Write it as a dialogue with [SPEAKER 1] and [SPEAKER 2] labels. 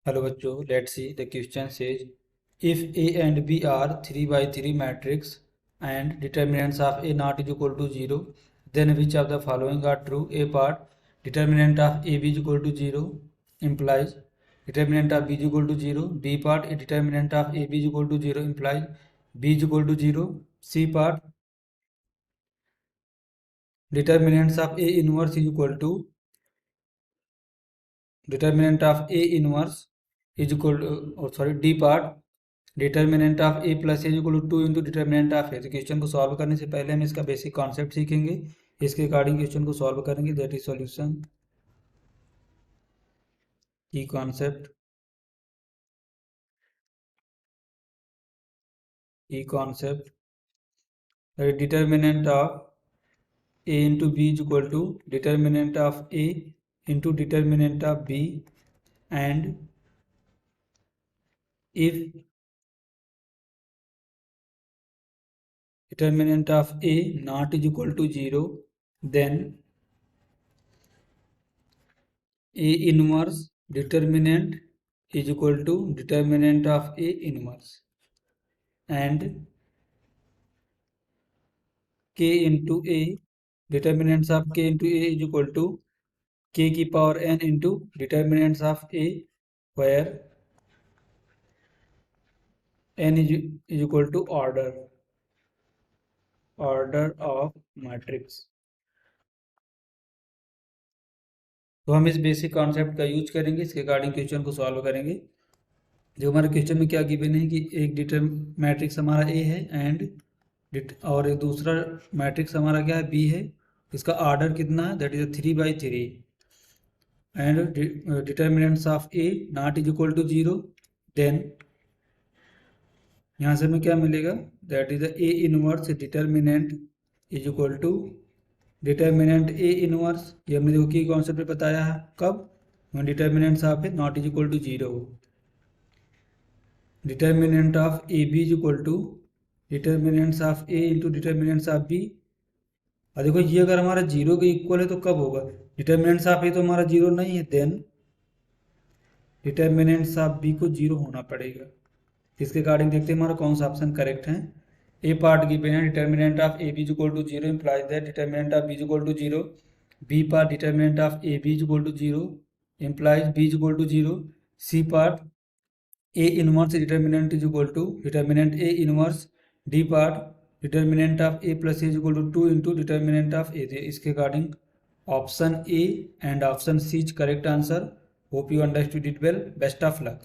[SPEAKER 1] Hello बच्चों, let's see the question says if A and B are 3 by 3 matrix and determinants of A not is equal to 0, then which of the following are true? A part, determinant of A B is equal to 0 implies determinant of B is equal to 0. B part, a determinant of A B is equal to 0 implies B is equal to 0. C part, determinants of A inverse is equal to determinant of A inverse is equal to D part, determinant of A plus A equal to 2 into determinant of A. तो question को solve करने से पहले हम इसका basic concept सीखेंगे, इसके according question को सॉल्व करेंगे। दैट इज सॉल्यूशन की concept determinant of A into B is equal to determinant of A into determinant of B and if determinant of A not is equal to 0, then A inverse determinant is equal to determinant of A inverse and K into A, determinants of K into A is equal to K की power n into determinants of A, where n is equal to order of matrix। तो हम इस basic concept का use करेंगे, इसके according question को solve करेंगे। जो हमारे क्वेश्चन में क्या गिवन है कि एक मैट्रिक्स हमारा ए है एंड और एक दूसरा मैट्रिक्स हमारा क्या है बी है। इसका ऑर्डर कितना है, that is 3 by 3 and determinants of A not is equal to 0, then यहाँ से हमें क्या मिलेगा, that is A inverse determinant is equal to determinant A inverse. ये हमने देखो की कॉन्सेप्ट बताया है, कब determinants of A not is equal to 0। Determinant of A B is equal to determinants of A into determinants of B. और देखो ये अगर हमारा 0 के इक्वल है तो कब होगा, डिटर्मिनेंट्स ऑफ ए तो हमारा 0 नहीं है, देन डिटर्मिनेंट्स ऑफ बी को 0 होना पड़ेगा। इसके अकॉर्डिंग देखते हैं हमारा कौन सा ऑप्शन करेक्ट है। ए पार्ट गिवन है determinant of A B is equal to 0 implies that determinant of B is equal to 0। B part determinant of A B is equal to 0 implies B is equal to 0। C part A inverse determinant is equal to determinant A inverse. D part determinant of A plus A is equal to 2 into determinant of A. इसके according option A and option C is correct answer. Hope you understood it well. Best of luck.